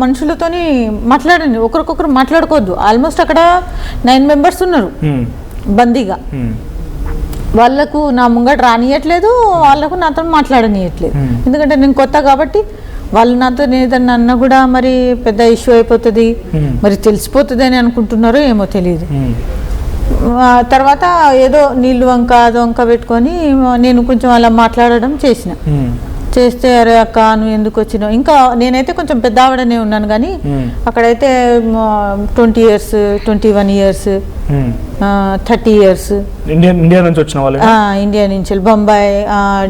మనుషులతోని మాట్లాడండి, ఒకరికొకరు మాట్లాడుకోవద్దు. ఆల్మోస్ట్ అక్కడ 9 మెంబర్స్ ఉన్నారు బందీగా. వాళ్ళకు నా ముంగట రానియట్లేదు, వాళ్ళకు నాతో మాట్లాడనియట్లేదు. ఎందుకంటే నేను కొత్త కాబట్టి వాళ్ళు నాతో ఏదన్నా అన్నా కూడా మరి పెద్ద ఇష్యూ అయిపోతుంది, మరి తెలిసిపోతుంది అని అనుకుంటున్నారో ఏమో తెలియదు. తర్వాత ఏదో నీళ్ళు వంక అది వంక పెట్టుకొని నేను కొంచెం అలా మాట్లాడడం చేస్తే అరే అక్క నువ్వు ఎందుకు వచ్చినావు, ఇంకా నేనైతే కొంచెం పెద్ద ఆవిడనే ఉన్నాను కానీ అక్కడైతే 20 years 21 years 30 years ఇండియా నుంచి వచ్చిన వాళ్ళు, ఇండియా నుంచి బొంబాయి,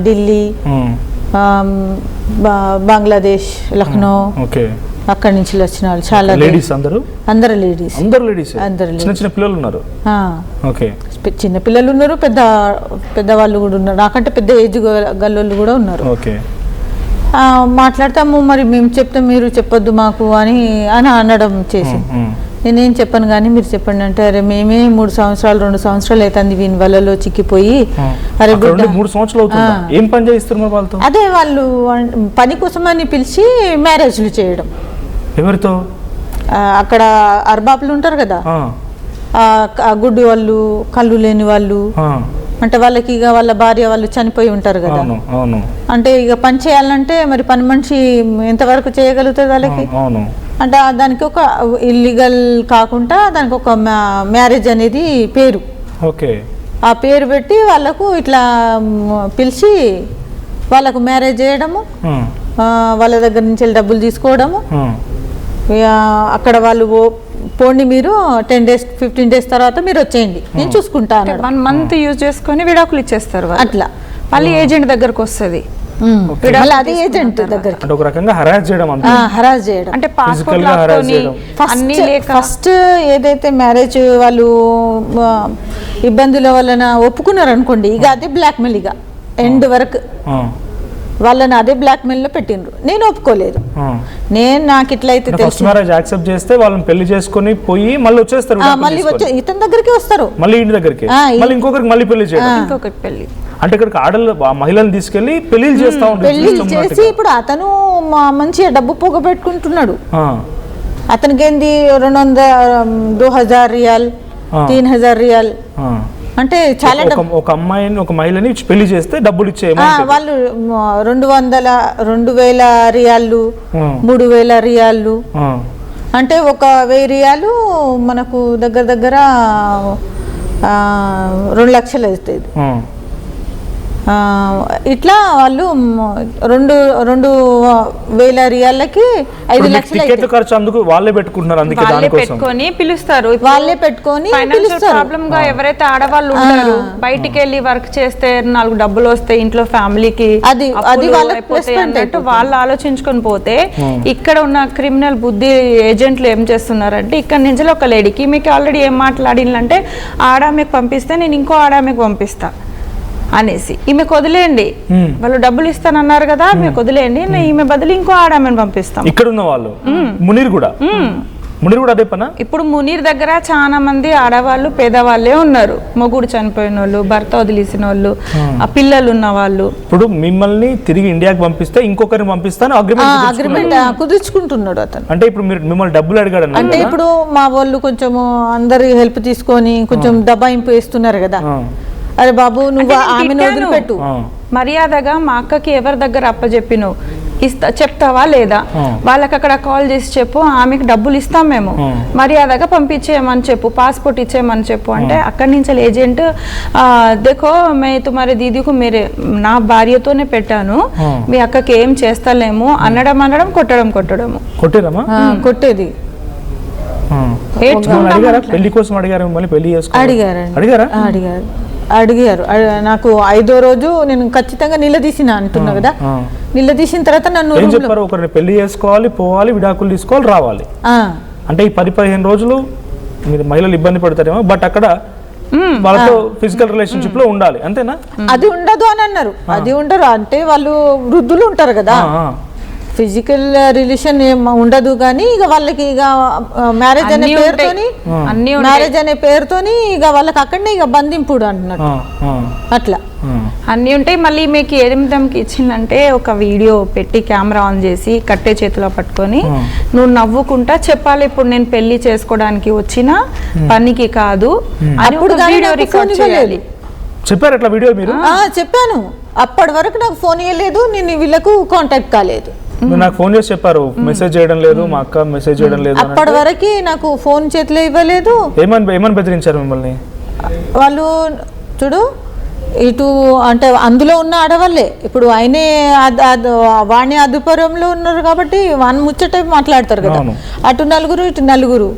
ఢిల్లీ, బంగ్లాదేశ్, లక్నో, అక్కడి నుంచి వచ్చిన వాళ్ళు చాలా. లేడీస్ అందరు లేడీస్, చిన్న పిల్లలు ఉన్నారు. చిన్న పిల్లలు ఉన్నారు, పెద్దవాళ్ళు కూడా ఉన్నారు, నాకంటే పెద్ద ఏజ్ గల్లోళ్ళు కూడా ఉన్నారు. మాట్లాడతాము, మరి మేము చెప్తాం మీరు చెప్పొద్దు మాకు అని అనడం చేసి నేనేం చెప్పాను కానీ మీరు చెప్పండి అంటే, అరే మేమే 3 సంవత్సరాలు 2 సంవత్సరాలు అవుతుంది వీని వలలో చిక్కిపోయి. అరే 3 సంవత్సరాలు ఏం పని చేయిస్తారు వాళ్ళతో? అదే వాళ్ళు పని కోసమని పిలిచి మ్యారేజ్లు చేయడం. ఎవరితో? అక్కడ అర్బాబులు ఉంటారు కదా, గుడ్డి వాళ్ళు, కళ్ళు లేని వాళ్ళు, అంటే వాళ్ళకి ఇక వాళ్ళ భార్య వాళ్ళు చనిపోయి ఉంటారు కదా, అంటే ఇక పని చేయాలంటే మరి పని మనిషి ఎంతవరకు చేయగలుగుతుంది వాళ్ళకి. అంటే దానికి ఒక ఇల్లీగల్ కాకుండా దానికి ఒక మ్యారేజ్ అనేది పేరు, ఆ పేరు పెట్టి వాళ్ళకు ఇట్లా పిలిచి వాళ్ళకు మ్యారేజ్ చేయడము, వాళ్ళ దగ్గర నుంచి డబ్బులు తీసుకోవడము. అక్కడ వాళ్ళు పోండి మీరు 10 days 15 days తర్వాత మీరు వచ్చేయండి నేను చూసుకుంటాను. 1 month యూజ్ చేసుకొని విడాకులు ఇచ్చేస్తారు. అట్లా మళ్ళీ ఏజెంట్ దగ్గరకు వస్తుంది, అదే ఏజెంట్ దగ్గరికి ఒక రకంగా హరాస్ చేయడం అంటే ఫస్ట్ ఏదైతే మ్యారేజ్ వాళ్ళు ఇబ్బందుల వలన ఒప్పుకున్నారు అనుకోండి, ఇక అదే బ్లాక్ మెయిల్, ఇక ఎండ్ వరకు వాళ్ళని అదే బ్లాక్ మెయిల్ లో పెట్టిండ్రు. నేను ఒప్పుకోలేదు, నాకు ఇట్లయితే ఫస్ట్ మ్యారేజ్ యాక్సెప్ట్ చేస్తే వాళ్ళని పెళ్లి చేసుకొని పోయి మళ్ళీ వచ్చేస్తారు, మళ్ళీ వచ్చి ఇతని దగ్గరికి వస్తారు, మళ్ళీ ఇంటి దగ్గరికి, మళ్ళీ ఇంకొకరికి మళ్ళీ పెళ్లి చేయడం, ఇంకొకటి పెళ్లి. అంటే ఇక్కడికి ఆడలు మహిళలను తీసుకెళ్లి పెళ్లి చేస్తా ఉంటారు. పెళ్లి చేసి ఇప్పుడు అతను మంచిగా డబ్బు పోగబెట్టుకుంటున్నాడు. అతనికి ఏంది 2000 రియాల్ 3000 రియాల్ అంటే చాలా. ఒక అమ్మాయిని ఒక మహిళని పెళ్లి చేస్తే డబ్బులు ఇచ్చే వాళ్ళు 2000 రియాళ్ళు 3000 రియాళ్ళు అంటే 1000 రియాలు మనకు దగ్గర 2 లక్షలు అవుతుంది. ఇట్లా వాళ్ళు 2,000 రియాలకి 5 లక్షలు ఖర్చు అందుకు వాళ్ళే పెట్టుకుంటున్నారు. అందుకే పెట్టుకొని పిలుస్తారు, వాళ్ళే పెట్టుకొని ప్రాబ్లం గా ఎవరైతే ఆడవాళ్ళు ఉంటారు బయటికి వెళ్ళి వర్క్ చేస్తే 4 డబ్బులు వస్తాయి ఇంట్లో ఫ్యామిలీకి, అది అన్నట్టు వాళ్ళు ఆలోచించుకొని పోతే, ఇక్కడ ఉన్న క్రిమినల్ బుద్ధి ఏజెంట్లు ఏం చేస్తున్నారంటే ఇక్కడ నుంచి ఒక లేడీకి మీకు ఆల్రెడీ ఏం మాట్లాడిందంటే ఆడామెకు పంపిస్తే నేను ఇంకో ఆడామెకు పంపిస్తా అనేసి ఈమెకు వదిలేయండి, వాళ్ళు డబ్బులు ఇస్తానన్నారు కదా మీకు వదిలేయండి, ఈమె బదులు ఇంకో ఆడామని పంపిస్తాం. ఇక్కడ ఉన్న వాళ్ళు మునీర్ కూడా అదే పనా. ఇప్పుడు మునీర్ దగ్గర చాలా మంది ఆడవాళ్ళు పేదవాళ్ళే ఉన్నారు, మొగుడు చనిపోయిన వాళ్ళు, భర్త వదిలేసిన వాళ్ళు, ఆ పిల్లలు ఉన్న వాళ్ళు. ఇప్పుడు మిమ్మల్ని తిరిగి ఇండియాకి పంపిస్తే ఇంకొకరిని పంపిస్తాను అగ్రిమెంట్ కుదుర్చుకుంటున్నాడు అతను. అంటే ఇప్పుడు మీరు మిమ్మల్ని డబ్బులు అడిగాడు అంటే ఇప్పుడు మా వాళ్ళు కొంచెం అందరి హెల్ప్ తీసుకొని కొంచెం దబాయింపు వేస్తున్నారు కదా, అరే బాబు నువ్వు ఆమెను వదిలిపెట్టు, మర్యాదగా మా అక్కకి ఎవరి దగ్గర అప్పచెప్పినవు చెప్తావా లేదా, వాళ్ళకి అక్కడ కాల్ చేసి చెప్పు ఆమెకు డబ్బులు ఇస్తాం మేము, మర్యాదగా పంపించేయమని చెప్పు, పాస్పోర్ట్ ఇచ్చేయమని చెప్పు అంటే అక్కడి నుంచి ఏజెంట్ దేఖో మే తుమారే దీదీకు మీరే నా భార్యతోనే పెట్టాను మీ అక్కకి ఏం చేస్తలేము అనడం కొట్టేది. పెళ్లి కోసం అడిగారు. నాకు 5వ రోజు నేను ఖచ్చితంగా నిలదీసిన అంటున్నా కదా, నిలదీసిన తర్వాత నన్ను ఒకరిని పెళ్లి చేసుకోవాలి, పోవాలి, విడాకులు తీసుకోవాలి, రావాలి. అంటే ఈ 10-15 రోజులు మీరు మహిళలు ఇబ్బంది పడతారేమో, బట్ అక్కడ వాళ్ళతో ఫిజికల్ రిలేషన్షిప్ లో ఉండాలి, అంతేనా? అది ఉండదు అని అన్నారు, అది ఉండరు అంటే వాళ్ళు వృద్ధులు ఉంటారు కదా, ఫిజికల్ రిలేషన్ ఏం ఉండదు కానీ ఇక వాళ్ళకి ఇక మ్యారేజ్ అనే పేరుతోని మ్యారేజ్ అనే పేరుతోని ఇక వాళ్ళకి అక్కడనే ఇక బంధింపుడు అంటున్నట్టు అట్లా అన్నీ ఉంటాయి. మళ్ళీ మీకు ఏమికి ఇచ్చిందంటే ఒక వీడియో పెట్టి కెమెరా ఆన్ చేసి కట్టే చేతిలో పట్టుకొని నువ్వు నవ్వుకుంటా చెప్పాలి, ఇప్పుడు నేను పెళ్లి చేసుకోవడానికి వచ్చిన పనికి కాదు అని వీడియో రికార్డ్ చేయాలి. చెప్పారు అట్లా వీడియో మీరు? చెప్పాను. అప్పటి వరకు నాకు ఫోన్ ఇవ్వలేదు, నేను వీళ్ళకు కాంటాక్ట్ కాలేదు. నాకు ఫోన్ చేసి చెప్పారు మెసేజ్ చేయడం లేదు, మా అక్క మెసేజ్ చేయడం లేదు. అప్పటి వరకు నాకు ఫోన్ చేతిలో ఇవ్వలేదు. ఏమని బెదిరించారు మిమ్మల్ని వాళ్ళు? చూడు, ఇటు అంటే అందులో ఉన్న ఆడవాళ్ళే ఇప్పుడు ఆయనే వాణి అదుపురంలో ఉన్నారు కాబట్టి వాని ముచ్చట మాట్లాడతారు కదా. అటు నలుగురు ఇటు నలుగురు,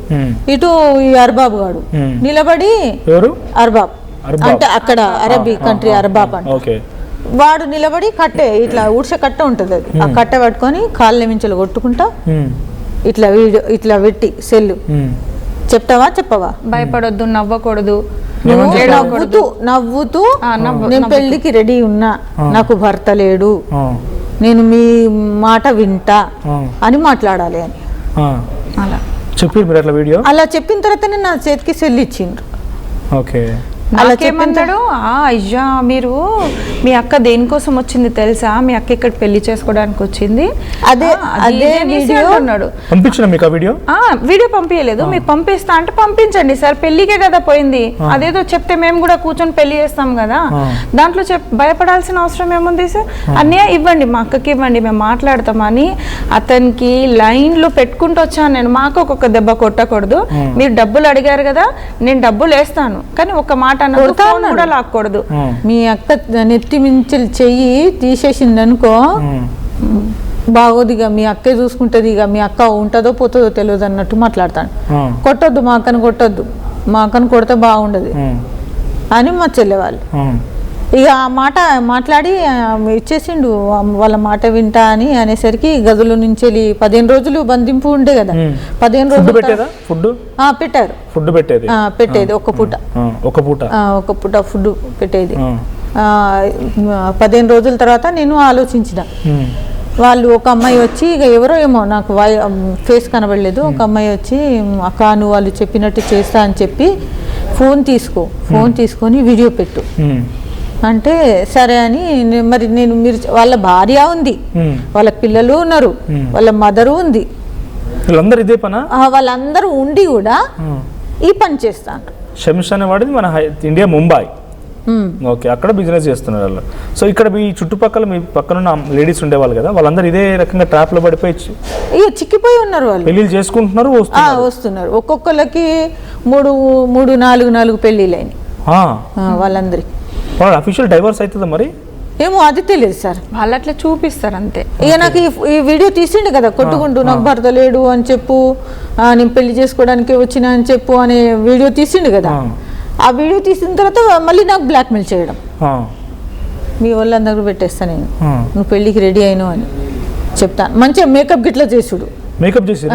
ఇటు ఈ అర్బాబ్ గాడు నిలబడి, అర్బాబ్ అంటే అక్కడ అరబీ కంట్రీ అర్బాబ్ అంటే వాడు నిలబడి కట్టే ఇట్లా ఊడ్చ కట్ట ఉంటది, అది ఆ కట్ట పట్టుకొని కాళ్ళ మించలు కొట్టుకుంటా ఇట్లా వీడియో ఇట్లా పెట్టి సెల్లు చెప్తావా చెప్పవా, భయపడొద్దు, నవ్వకూడదు, నవ్వుతూ నేను పెళ్లికి రెడీ ఉన్నా, నాకు భర్త లేడు, నేను మీ మాట వింటా అని మాట్లాడాలి అని అలా చెప్పి అలా చెప్పిన తర్వాతనే నా చేతికి సెల్ ఇచ్చిండ్రు. అలా చెప్పమంటాడు. అయ్యా మీరు మీ అక్క దేనికోసం వచ్చింది తెలుసా, మీ అక్క ఇక్కడ పెళ్లి చేసుకోవడానికి వచ్చింది, వీడియో పంపించలేదు, మీకు పంపిస్తా అంటే పంపించండి సార్, పెళ్లికే కదా పోయింది, అదేదో చెప్తే మేము కూడా కూర్చొని పెళ్లి చేస్తాం కదా, దాంట్లో భయపడాల్సిన అవసరం ఏముంది సార్, అన్నయ్య ఇవ్వండి మా అక్కకి ఇవ్వండి మేము మాట్లాడతామని అతనికి లైన్ లో పెట్టుకుంటూ వచ్చాను నేను. మా అక్క ఒక్కొక్క దెబ్బ కొట్టకూడదు, మీరు డబ్బులు అడిగారు కదా నేను డబ్బులు వేస్తాను కానీ ఒక మాట కూడా లాక్కూడదు. మీ అక్క నెత్తి మించలు చెయ్యి తీసేసింది అనుకో బాగోదిగా, మీ అక్కే చూసుకుంటది, ఇక మీ అక్క ఉంటుందో పోతుందో తెలియదు అన్నట్టు మాట్లాడతాను. కొట్టొద్దు మా అక్కను, కొట్టొద్దు మా అక్కను కొడితే బాగుండదు అని మా చెల్లెవాళ్ళు ఇక ఆ మాట మాట్లాడి ఇచ్చేసిండు. వాళ్ళ మాట వింటా అని అనేసరికి గదుల నుంచి 15 రోజులు బంధింపు ఉండే కదా, 15 రోజులు పెట్టారు. పెట్టేది ఒక పూట ఫుడ్ పెట్టేది. 15 రోజుల తర్వాత నేను ఆలోచించిన, వాళ్ళు ఒక అమ్మాయి వచ్చి ఇక ఎవరో ఏమో నాకు ఫేస్ కనబడలేదు, ఒక అమ్మాయి వచ్చి అక్క నువ్వు వాళ్ళు చెప్పినట్టు చేస్తా అని చెప్పి ఫోన్ తీసుకొని వీడియో పెట్టు అంటే సరే అని మరి నేను మీరు వాళ్ళ భార్య ఉంది, వాళ్ళ పిల్లలు ఉన్నారు, వాళ్ళ మదరు ఉంది, వాళ్ళందరూ ఉండి కూడా ఈ పని చేస్తాను. షమిష్ అనేవాడిది మన ఇండియా ముంబై, ఓకే అక్కడ బిజినెస్ చేస్తున్నారు వాళ్ళు. సో ఇక్కడ మీ చుట్టుపక్కల మీ పక్కన లేడీస్ ఉండేవాళ్ళు కదా, వాళ్ళందరూ ఇదే రకంగా ట్రాప్ లో పడిపోయి చిక్కిపోయి ఉన్నారు. వాళ్ళు పెళ్లిళ్ళు చేసుకుంటున్నారు, వస్తున్నారు. ఒక్కొక్కరికి 3-4 పెళ్లిళ్ళని వాళ్ళందరికి. అఫీషియల్ డైవర్స్ అవుతుందా మరి? ఏమో అది తెలియదు సార్, వాళ్ళు అట్లా చూపిస్తారు అంతే. ఇక నాకు ఈ వీడియో తీసిండు కదా కొట్టుకుంటూ, నాకు భర్త లేడు అని చెప్పు, నేను పెళ్లి చేసుకోవడానికి వచ్చిన అని చెప్పు అనే వీడియో తీసిండు కదా. ఆ వీడియో తీసిన తర్వాత మళ్ళీ నాకు బ్లాక్మెయిల్ చేయడం, మీ వాళ్ళందరూ పెట్టేస్తా నేను, నువ్వు పెళ్లికి రెడీ అయినావు అని చెప్తాను. మంచిగా మేకప్ గిట్లా చేసుడు, మేకప్ చేసి